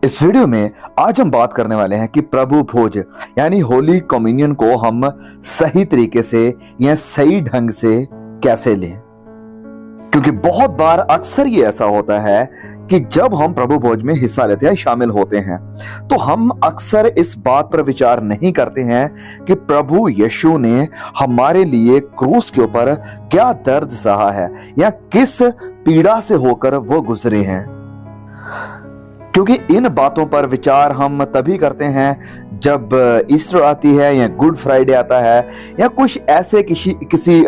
इस वीडियो में आज हम बात करने वाले हैं कि प्रभु भोज यानी होली कम्युनियन को हम सही तरीके से या सही ढंग से कैसे लें। क्योंकि बहुत बार अक्सर ये ऐसा होता है कि जब हम प्रभु भोज में हिस्सा लेते हैं, शामिल होते हैं, तो हम अक्सर इस बात पर विचार नहीं करते हैं कि प्रभु यीशु ने हमारे लिए क्रूस के ऊपर क्या दर्द सहा है या किस पीड़ा से होकर वो गुजरे हैं। क्योंकि इन बातों पर विचार हम तभी करते हैं जब ईस्टर आती है या गुड फ्राइडे आता है या कुछ ऐसे किसी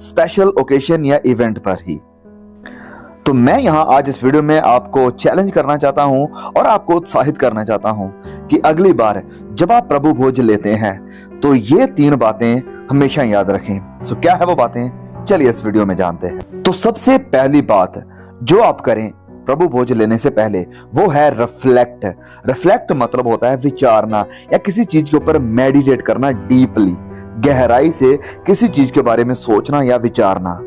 स्पेशल ओकेशन या इवेंट पर ही। तो मैं यहां आज इस वीडियो में आपको चैलेंज करना चाहता हूं और आपको उत्साहित करना चाहता हूं कि अगली बार जब आप प्रभु भोज लेते हैं तो ये 3 बातें हमेशा याद रखें। सो क्या है वो बातें, चलिए इस वीडियो में जानते हैं। तो सबसे पहली बात जो आप करें प्रभु भोज लेने से पहले वो है रिफ्लेक्ट। रिफ्लेक्ट मतलब होता है विचारना या किसी चीज के ऊपर मेडिटेट करना, डीपली गहराई से किसी चीज के बारे में सोचना या विचारना।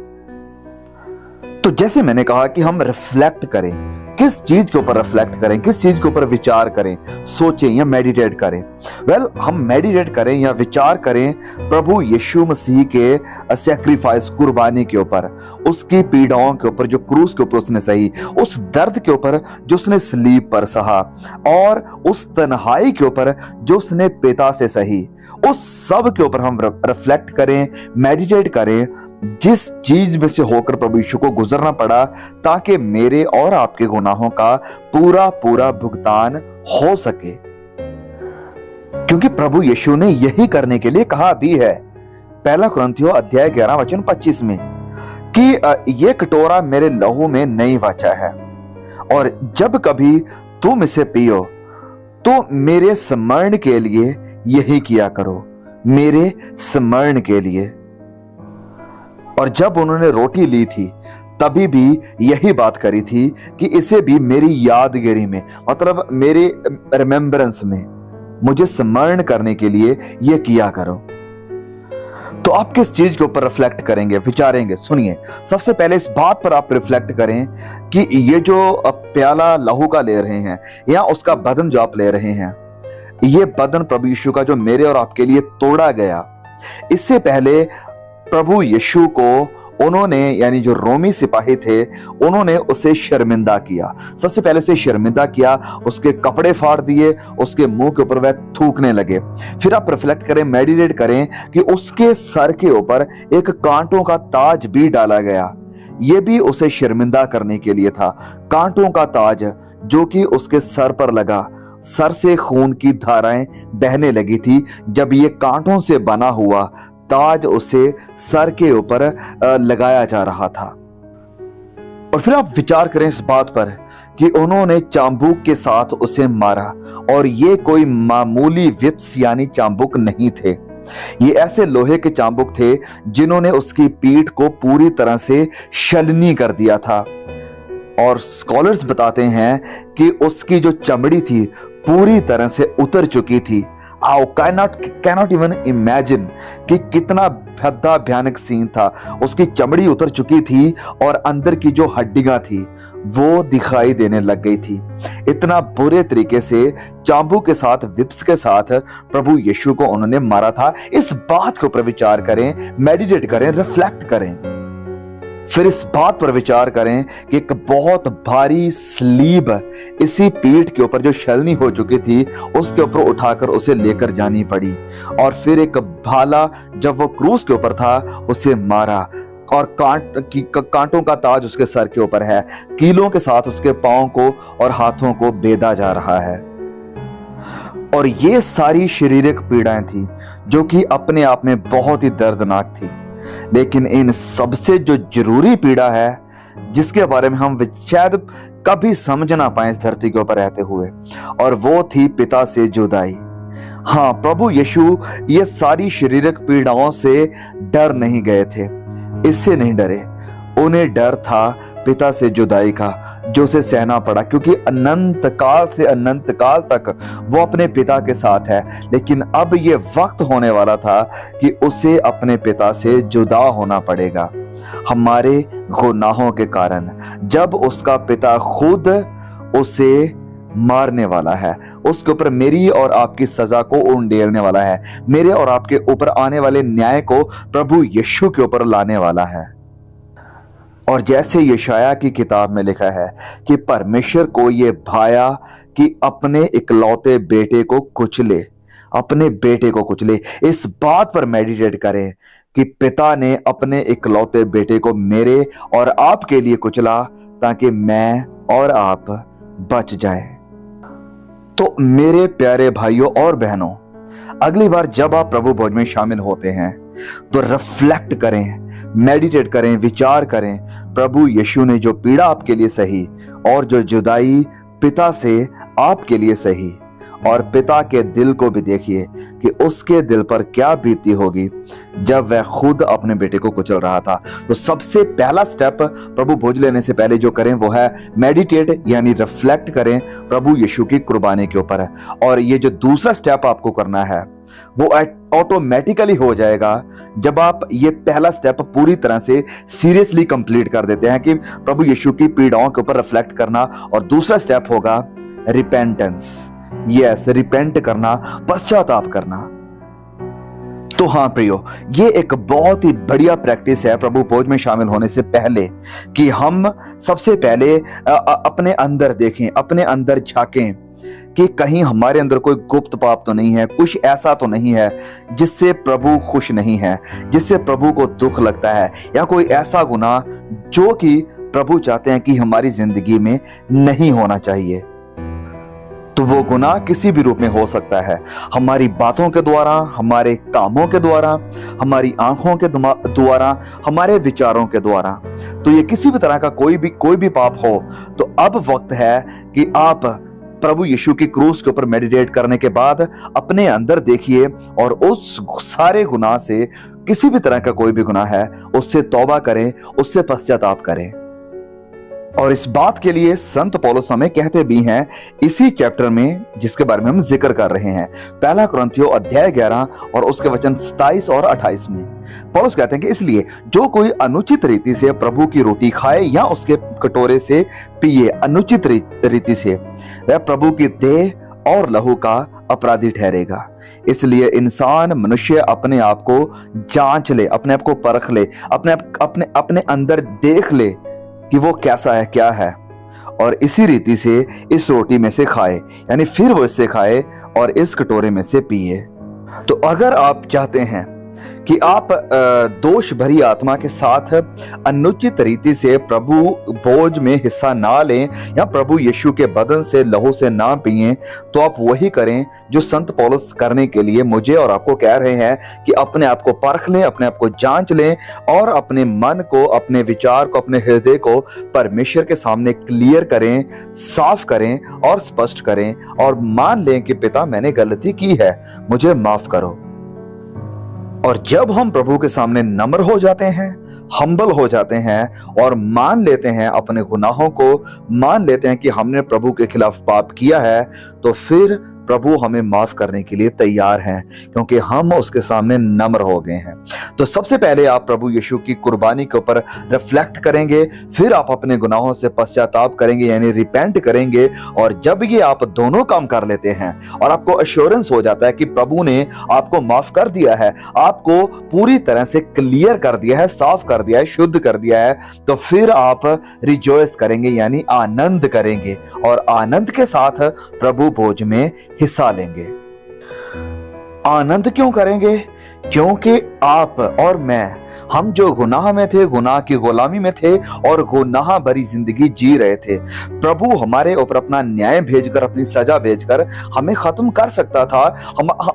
तो जैसे मैंने कहा कि हम रिफ्लेक्ट करें, किस चीज के ऊपर रिफ्लेक्ट करें, किस चीज के ऊपर विचार करें, सोचें या मेडिटेट करें। हम मेडिटेट करें या विचार करें प्रभु यीशु मसीह के सैक्रिफाइस, कुर्बानी के ऊपर, उसकी पीड़ाओं के ऊपर जो क्रूस के ऊपर उसने सही, उस दर्द के ऊपर जो उसने सलीब पर सहा और उस तन्हाई के ऊपर जो उसने पिता से सही। उस सब के ऊपर हम रिफ्लेक्ट करें, मेडिटेट करें, जिस चीज में से होकर प्रभु यीशु को गुजरना पड़ा ताकि मेरे और आपके गुनाहों का पूरा पूरा भुगतान हो सके। क्योंकि प्रभु यीशु ने यही करने के लिए कहा भी है, 1 कुरिन्थियों अध्याय 11 वचन 25 में, कि ये कटोरा मेरे लहू में नई वाचा है और जब कभी तुम इसे पियो तो मेरे स्मरण के लिए यही किया करो, मेरे स्मरण के लिए। और जब उन्होंने रोटी ली थी तभी भी यही बात करी थी कि इसे भी मेरी यादगिरी में, मतलब मेरे रिमेम्बरेंस में, मुझे स्मरण करने के लिए यह किया करो। तो आप किस चीज के ऊपर रिफ्लेक्ट करेंगे, विचारेंगे? सुनिए, सबसे पहले इस बात पर आप रिफ्लेक्ट करें कि ये जो प्याला लहू का ले रहे हैं या उसका बदन जो आप ले रहे हैं, ये बदन प्रभु यीशु का जो मेरे और आपके लिए तोड़ा गया। इससे पहले प्रभु यीशु को उन्होंने, यानी जो रोमी सिपाही थे, उन्होंने उसे शर्मिंदा किया। सबसे पहले उसे शर्मिंदा किया, उसके कपड़े फाड़ दिए, उसके मुंह के ऊपर वह थूकने लगे। फिर आप रिफ्लेक्ट करें, मेडिटेट करें कि उसके सर के ऊपर एक कांटों का ताज भी डाला गया। यह भी उसे शर्मिंदा करने के लिए था। कांटों का ताज जो कि उसके सर पर लगा, सर से खून की धाराएं बहने लगी थी जब ये कांटों से बना हुआ ताज उसे सर के ऊपर लगाया जा रहा था। और फिर आप विचार करें इस बात पर कि उन्होंने चाबुक के साथ उसे मारा, और ये कोई मामूली विप्स यानी चाबुक नहीं थे। ये ऐसे लोहे के चाबुक थे जिन्होंने उसकी पीठ को पूरी तरह से छलनी कर दिया था। और स्कॉलर्स बताते हैं कि उसकी जो चमड़ी थी पूरी तरह से उतर चुकी थी। I cannot even imagine कि कितना भयानक सीन था। उसकी चमड़ी उतर चुकी थी और अंदर की जो हड्डियां थी वो दिखाई देने लग गई थी। इतना बुरे तरीके से चाबुक के साथ, विप्स के साथ प्रभु यीशु को उन्होंने मारा था। इस बात के ऊपर विचार करें, मेडिटेट करें, रिफ्लेक्ट करें। फिर इस बात पर विचार करें कि एक बहुत भारी स्लीब इसी पीठ के ऊपर जो छलनी हो चुकी थी उसके ऊपर उठाकर उसे लेकर जानी पड़ी। और फिर एक भाला जब वो क्रूस के ऊपर था उसे मारा, और कांटों का ताज उसके सर के ऊपर है। कीलों के साथ उसके पांव को और हाथों को बेधा जा रहा है। और ये सारी शारीरिक पीड़ाएं थी जो कि अपने आप में बहुत ही दर्दनाक थी। लेकिन इन सबसे जो जरूरी पीड़ा है, जिसके बारे में हम शायद कभी समझ ना पाए इस धरती के ऊपर रहते हुए, और वो थी पिता से जुदाई। हाँ, प्रभु यीशु ये सारी शारीरिक पीड़ाओं से डर नहीं गए थे, इससे नहीं डरे। उन्हें डर था पिता से जुदाई का, जो उसे सहना पड़ा, क्योंकि अनंत काल से अनंत काल तक वो अपने पिता के साथ है। लेकिन अब ये वक्त होने वाला था कि उसे अपने पिता से जुदा होना पड़ेगा हमारे गुनाहों के कारण। जब उसका पिता खुद उसे मारने वाला है, उसके ऊपर मेरी और आपकी सजा को उंडेलने वाला है, मेरे और आपके ऊपर आने वाले न्याय को प्रभु यीशु के ऊपर लाने वाला है। और जैसे यशायाह की किताब में लिखा है कि परमेश्वर को ये भाया कि अपने इकलौते बेटे को कुचले, अपने बेटे को कुचले। इस बात पर मेडिटेट करें कि पिता ने अपने इकलौते बेटे को मेरे और आपके लिए कुचला ताकि मैं और आप बच जाएं। तो मेरे प्यारे भाइयों और बहनों, अगली बार जब आप प्रभु भोज में शामिल होते हैं तो रिफ्लेक्ट करें, मेडिटेट करें, विचार करें प्रभु यीशु ने जो पीड़ा आपके लिए सही और जो जुदाई पिता से आपके लिए सही, और पिता के दिल को भी देखिए कि उसके दिल पर क्या बीती होगी जब वह खुद अपने बेटे को कुचल रहा था। तो सबसे पहला स्टेप प्रभु भोज लेने से पहले जो करें वो है मेडिटेट, यानी रिफ्लेक्ट करें प्रभु यीशु की कुर्बानी के ऊपर। और ये जो दूसरा स्टेप आपको करना है वो ऑटोमेटिकली हो जाएगा जब आप ये पहला स्टेप पूरी तरह से सीरियसली कंप्लीट कर देते हैं कि प्रभु यीशु की पीड़ाओं के ऊपर रिफ्लेक्ट करना। और दूसरा स्टेप होगा रिपेंटेंस, यस, रिपेंट करना, पश्चाताप करना। तो हाँ प्रियो, ये एक बहुत ही बढ़िया प्रैक्टिस है प्रभु भोज में शामिल होने से पहले कि हम सबसे पहले अपने अंदर देखें, अपने अंदर झांकें कि कहीं हमारे अंदर कोई गुप्त पाप तो नहीं है, कुछ ऐसा तो नहीं है जिससे प्रभु खुश नहीं है, जिससे प्रभु को दुख लगता है, या कोई ऐसा गुनाह जो कि प्रभु चाहते हैं कि हमारी जिंदगी में नहीं होना चाहिए। तो वो गुनाह किसी भी रूप में हो सकता है, हमारी बातों के द्वारा, हमारे कामों के द्वारा, हमारी आंखों के द्वारा, हमारे विचारों के द्वारा। तो ये किसी भी तरह का कोई भी पाप हो तो अब वक्त है कि आप प्रभु यीशु की क्रूस के ऊपर मेडिटेट करने के बाद अपने अंदर देखिए और उस सारे गुनाह से, किसी भी तरह का कोई भी गुनाह है, उससे तौबा करें, उससे पश्चाताप करें। और इस बात के लिए संत पौलुस हमें कहते भी हैं इसी चैप्टर में जिसके बारे में हम जिक्र कर रहे हैं, पहला कुरिन्थियों अध्याय 11 और उसके वचन 27 और 28 में पौलुस कहते हैं कि इसलिए जो कोई अनुचित रीति से प्रभु की रोटी खाए या उसके कटोरे से पिए अनुचित रीति से, वह प्रभु की देह और लहू का अपराधी ठहरेगा। इसलिए इंसान, मनुष्य अपने आप को जांच ले, अपने आप को परख ले, अपने अंदर देख ले कि वो कैसा है, क्या है, और इसी रीति से इस रोटी में से खाए, यानी फिर वो इससे खाए और इस कटोरे में से पिए। तो अगर आप चाहते हैं कि आप दोष भरी आत्मा के साथ अनुचित रीति से प्रभु भोज में हिस्सा ना लें या प्रभु यीशु के बदन से, लहू से ना पिएं, तो आप वही करें जो संत पौलुस करने के लिए मुझे और आपको कह रहे हैं कि अपने आप को परख लें, अपने आप को जांच लें और अपने मन को, अपने विचार को, अपने हृदय को परमेश्वर के सामने क्लियर करें, साफ करें और स्पष्ट करें और मान लें कि पिता मैंने गलती की है, मुझे माफ करो। और जब हम प्रभु के सामने नम्र हो जाते हैं, हम्बल हो जाते हैं और मान लेते हैं अपने गुनाहों को, मान लेते हैं कि हमने प्रभु के खिलाफ पाप किया है, तो फिर प्रभु हमें माफ करने के लिए तैयार हैं क्योंकि हम उसके सामने नम्र हो गए हैं। तो सबसे पहले आप प्रभु यीशु की कुर्बानी के ऊपर रिफ्लेक्ट करेंगे, फिर आप अपने गुनाहों से पश्चाताप करेंगे यानी रिपेंट करेंगे। और जब ये आप दोनों काम कर लेते हैं और आपको एश्योरेंस हो जाता है कि प्रभु ने आपको माफ कर दिया है, आपको पूरी तरह से क्लियर कर दिया है, साफ कर दिया है, शुद्ध कर दिया है, तो फिर आप रिजॉइस करेंगे यानी आनंद करेंगे और आनंद के साथ प्रभु भोज में हिस्सा लेंगे। आनंद क्यों करेंगे? क्योंकि आप और मैं, हम जो गुनाह में थे, गुनाह की गुलामी में थे और गुनाह भरी जिंदगी जी रहे थे, प्रभु हमारे ऊपर अपना न्याय भेजकर, अपनी सजा भेजकर हमें खत्म कर सकता था,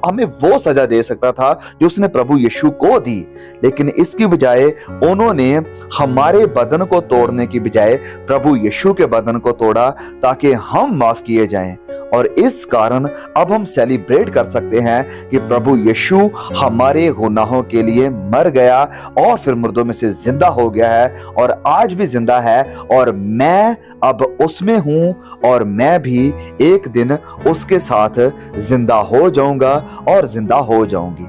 हमें वो सजा दे सकता था जो उसने प्रभु यीशु को दी। लेकिन इसकी बजाय उन्होंने हमारे बदन को तोड़ने की बजाय प्रभु यीशु के बदन को तोड़ा ताकि हम माफ किए जाएं। और इस कारण अब हम सेलिब्रेट कर सकते हैं कि प्रभु यीशु हमारे गुनाहों के लिए मर गया और फिर मुर्दों में से जिंदा हो गया है और आज भी जिंदा है और मैं अब उसमें हूं और मैं भी एक दिन उसके साथ जिंदा हो जाऊंगा और जिंदा हो जाऊंगी।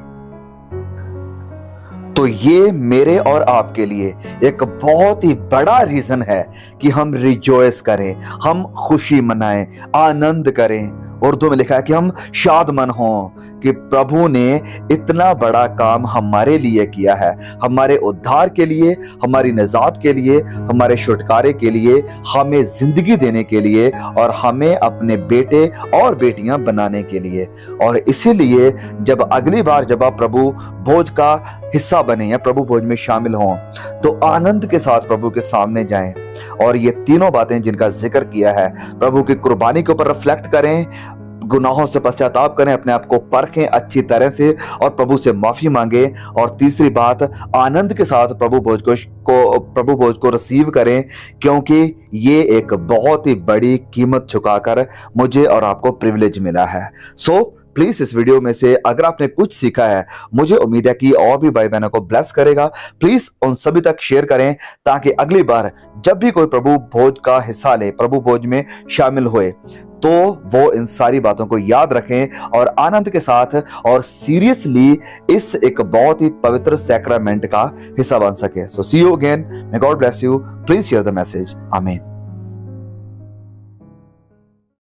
तो ये मेरे और आपके लिए एक बहुत ही बड़ा रीजन है कि हम रिजॉयस करें, हम खुशी मनाएं, आनंद करें। उर्दू में लिखा है कि हम शादमन हों कि प्रभु ने इतना बड़ा काम हमारे लिए किया है, हमारे उद्धार के लिए, हमारी निजात के लिए, हमारे छुटकारे के लिए, हमें जिंदगी देने के लिए और हमें अपने बेटे और बेटियां बनाने के लिए। और इसीलिए जब अगली बार जब आप प्रभु भोज का हिस्सा बने या प्रभु भोज में शामिल हों तो आनंद के साथ प्रभु के सामने जाएं और ये तीनों बातें जिनका जिक्र किया है प्रभु की कुर्बानी के ऊपर रिफ्लेक्ट करें, गुनाहों से पश्चाताप करें, अपने आप को परखें अच्छी तरह से और प्रभु से माफी मांगे। और तीसरी बात, आनंद के साथ प्रभु भोज को रिसीव करें, क्योंकि ये एक बहुत ही बड़ी कीमत चुकाकर मुझे और आपको प्रिविलेज मिला है। सो प्लीज इस वीडियो में से अगर आपने कुछ सीखा है, मुझे उम्मीद है कि और भी भाई बहनों को ब्लेस करेगा। प्लीज उन सभी तक शेयर करें ताकि अगली बार जब भी कोई प्रभु भोज का हिस्सा ले, प्रभु भोज में शामिल होए, तो वो इन सारी बातों को याद रखें और आनंद के साथ और सीरियसली इस एक बहुत ही पवित्र सैक्रामेंट का हिस्सा बन सके। So see you again, may God bless you, please share the message, आमीन।